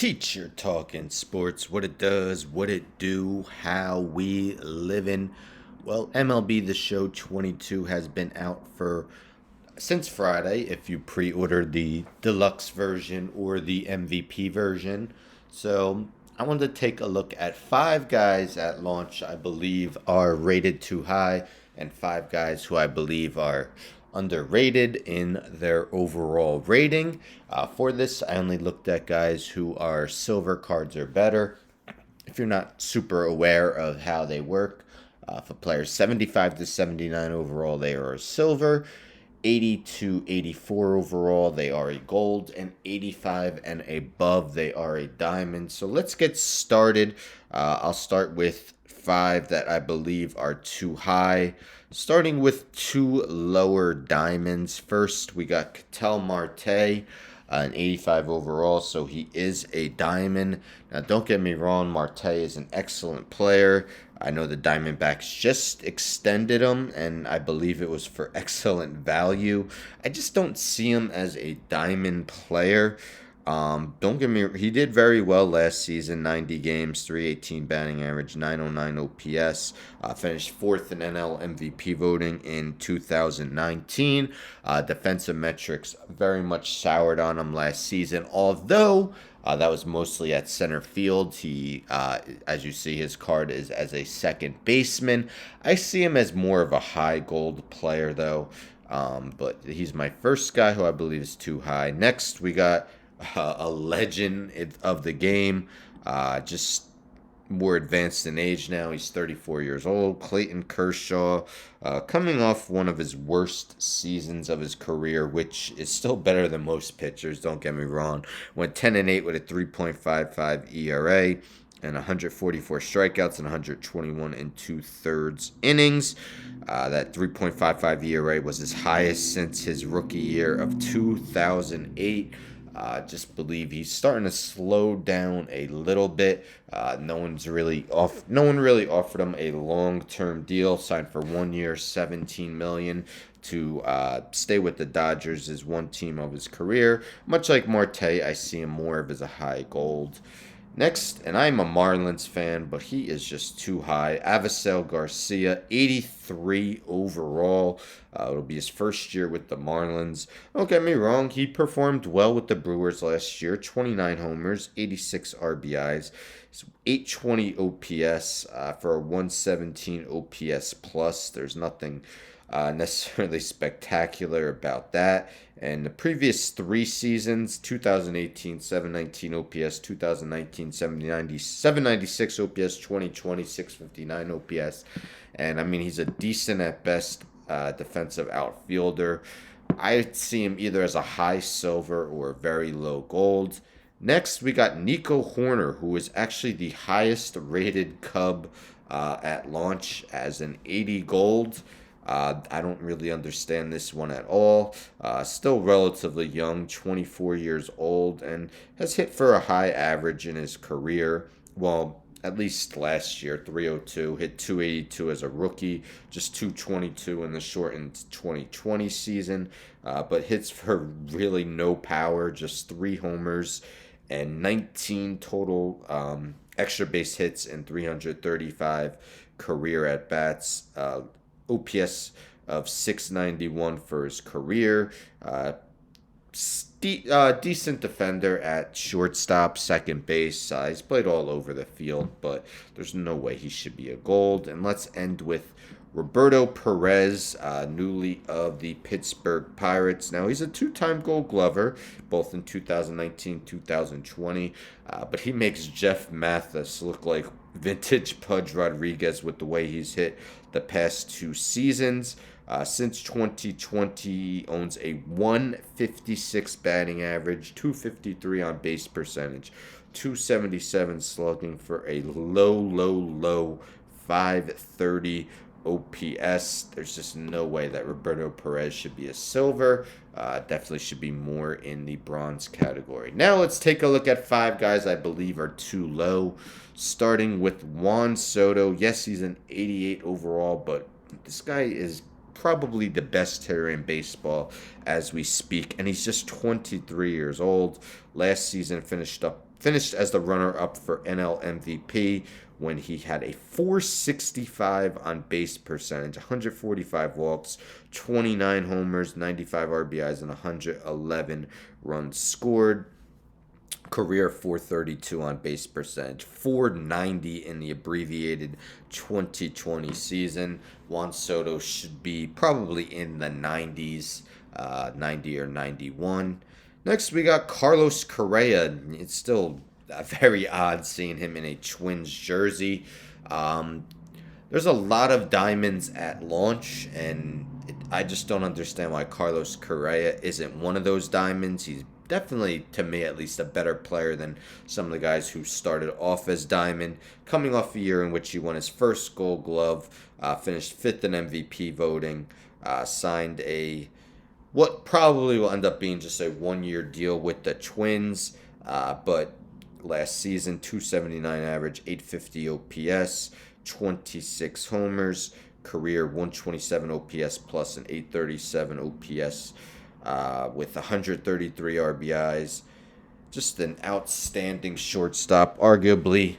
Teacher talking sports, what it does, what it do, how we living. Well, MLB The Show 22 has been out for since Friday if you pre-ordered the deluxe version or the MVP version. So, I wanted to take a look at five guys at launch I believe are rated too high and five guys who I believe are underrated in their overall rating. For this, I only looked at guys who are silver cards or better. If you're not super aware of how they work, for players 75 to 79 overall, they are a silver. 80 to 84 overall, they are a gold, and 85 and above, they are a diamond. So let's get started. I'll start with five that I believe are too high, starting with two lower diamonds. First, we got Ketel Marte, an 85 overall, so he is a diamond. Now, don't get me wrong, Marte is an excellent player. I know the Diamondbacks just extended him, and I believe it was for excellent value. I just don't see him as a diamond player. Don't get me. He did very well last season. 90 games, 318 batting average, 909 OPS. Finished fourth in NL MVP voting in 2019. Defensive metrics very much soured on him last season, although that was mostly at center field. He, as you see, his card is as a second baseman. I see him as more of a high gold player, though. But he's my first guy who I believe is too high. Next, we got a legend of the game, just more advanced in age now. He's 34 years old. Clayton Kershaw, coming off one of his worst seasons of his career, which is still better than most pitchers, don't get me wrong. Went 10-8 with a 3.55 ERA and 144 strikeouts and 121 and two-thirds innings. That 3.55 ERA was his highest since his rookie year of 2008. Just believe he's starting to slow down a little bit. No one really offered him a long-term deal. Signed for 1 year, $17 million to stay with the Dodgers as one team of his career. Much like Marte, I see him more of as a high gold. Next, and I'm a Marlins fan, but he is just too high. Avisel Garcia, 83 overall. It'll be his first year with the Marlins. Don't get me wrong, he performed well with the Brewers last year. 29 homers, 86 RBIs, 820 OPS for a 117 OPS plus. There's nothing necessarily spectacular about that. And the previous three seasons, 2018, 719 OPS, 2019, 796 OPS, 2020, 659 OPS. And I mean, he's a decent at best defensive outfielder. I see him either as a high silver or very low gold. Next, we got Nico Horner, who is actually the highest rated Cub at launch as an 80 gold. I don't really understand this one at all. Still relatively young, 24 years old, and has hit for a high average in his career. Well, at least last year, 302, hit 282 as a rookie, just 222 in the shortened 2020 season, but hits for really no power, just 3 homers and 19 total extra base hits and 335 career at bats. OPS of 691 for his career. Decent defender at shortstop, second base. He's played all over the field, but there's no way he should be a gold. And let's end with Roberto Perez, newly of the Pittsburgh Pirates. Now, he's a two-time Gold Glover, both in 2019 2020, but he makes Jeff Mathis look like vintage Pudge Rodriguez with the way he's hit the past 2 seasons. Since 2020, he owns a 156 batting average, 253 on base percentage, 277 slugging for a low 530 OPS. There's just no way that Roberto Perez should be a silver. Definitely should be more in the bronze category. Now let's take a look at 5 guys I believe are too low. Starting with Juan Soto. Yes, he's an 88 overall, but this guy is probably the best hitter in baseball as we speak, and he's just 23 years old. Last season finished as the runner-up for NL MVP when he had a 465 on base percentage, 145 walks, 29 homers, 95 RBIs, and 111 runs scored. Career 432 on base percentage, 490 in the abbreviated 2020 season. Juan Soto should be probably in the 90s, 90 or 91. Next, we got Carlos Correa. It's still very odd seeing him in a Twins jersey. There's a lot of diamonds at launch, and I just don't understand why Carlos Correa isn't one of those diamonds. He's definitely, to me at least, a better player than some of the guys who started off as diamond. Coming off a year in which he won his first Gold Glove, finished 5th in MVP voting, signed what probably will end up being just a one-year deal with the Twins, but last season, 279 average, 850 OPS, 26 homers, career 127 OPS plus an 837 OPS with 133 RBIs. Just an outstanding shortstop. Arguably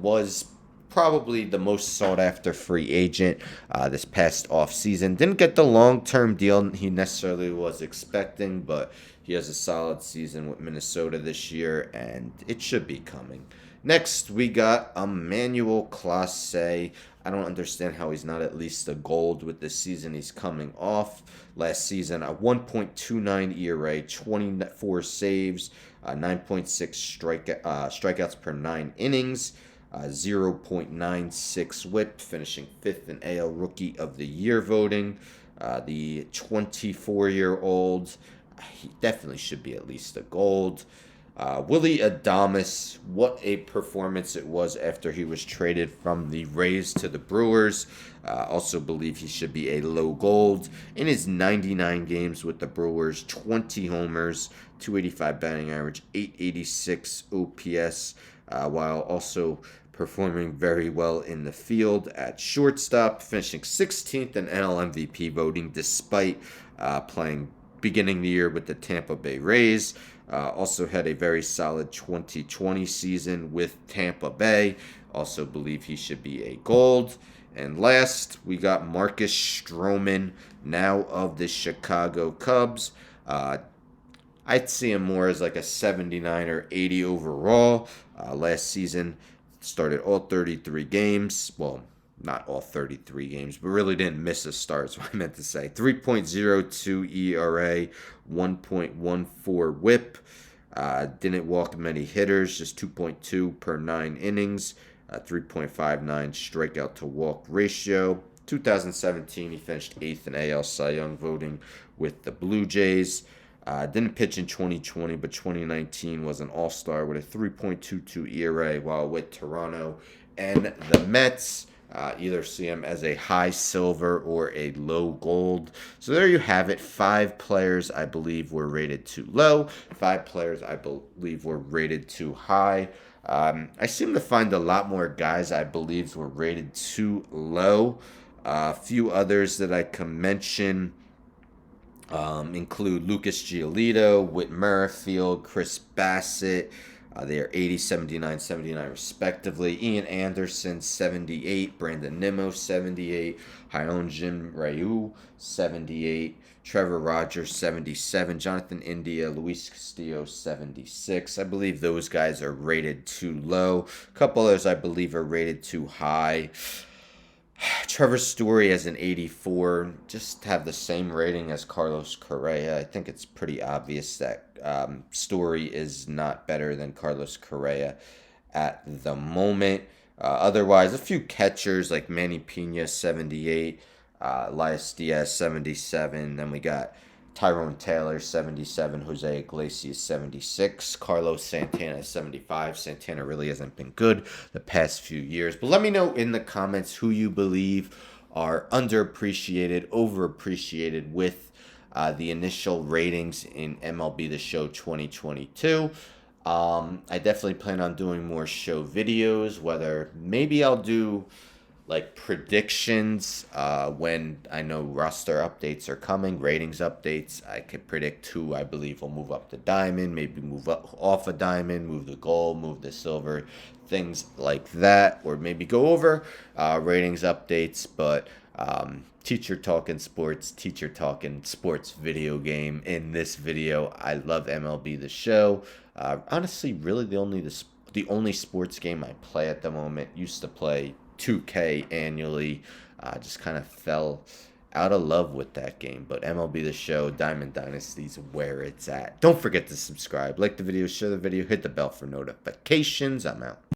was probably the most sought-after free agent this past offseason. Didn't get the long-term deal he necessarily was expecting, but he has a solid season with Minnesota this year, and it should be coming. Next, we got Emmanuel Clase. I don't understand how he's not at least a gold with the season he's coming off. Last season, a 1.29 ERA, 24 saves, 9.6 strikeouts per 9 innings, 0.96 whip, finishing 5th in AL Rookie of the Year voting. The 24-year-old, he definitely should be at least a gold. Willy Adames, what a performance it was after he was traded from the Rays to the Brewers. Also believe he should be a low gold. In his 99 games with the Brewers, 20 homers, 285 batting average, 886 OPS, while also performing very well in the field at shortstop, finishing 16th in NL MVP voting despite beginning the year with the Tampa Bay Rays. Also had a very solid 2020 season with Tampa Bay. Also believe he should be a gold. And last, we got Marcus Stroman, now of the Chicago Cubs. I'd see him more as like a 79 or 80 overall. Last season, started all 33 games. Well, not all 33 games, but really didn't miss a start, is what I meant to say. 3.02 ERA, 1.14 whip. Didn't walk many hitters, just 2.2 per 9 innings. 3.59 strikeout to walk ratio. 2017, he finished 8th in AL Cy Young voting with the Blue Jays. Didn't pitch in 2020, but 2019 was an all-star with a 3.22 ERA while with Toronto and the Mets. Either see him as a high silver or a low gold. So there you have it. 5 players I believe were rated too low. 5 players I believe were rated too high. I seem to find a lot more guys I believe were rated too low. A few others that I can mention include Lucas Giolito, Whit Merrifield, Chris Bassett. They are 80, 79, 79 respectively. Ian Anderson, 78. Brandon Nimmo, 78. Hyunjin Ryu, 78. Trevor Rogers, 77. Jonathan India, Luis Castillo, 76. I believe those guys are rated too low. A couple others I believe are rated too high. Trevor Story as an 84, just have the same rating as Carlos Correa. I think it's pretty obvious that Story is not better than Carlos Correa at the moment. Otherwise, a few catchers like Manny Pena, 78, Elias Diaz, 77. Then we got Tyrone Taylor, 77. Jose Iglesias, 76. Carlos Santana, 75. Santana really hasn't been good the past few years. But let me know in the comments who you believe are underappreciated, overappreciated with the initial ratings in MLB The Show 2022. I definitely plan on doing more show videos, whether maybe I'll do like predictions when I know roster updates are coming, ratings updates. I could predict who I believe will move up to diamond, maybe move up off a diamond, move the gold, move the silver, things like that, or maybe go over ratings updates. But teacher talking sports video game. In this video, I love MLB The Show. Honestly, really the only sports game I play at the moment. Used to play 2K annually. Just kind of fell out of love with that game. But MLB The Show, Diamond Dynasty is where it's at. Don't forget to subscribe, like the video, share the video, hit the bell for notifications. I'm out.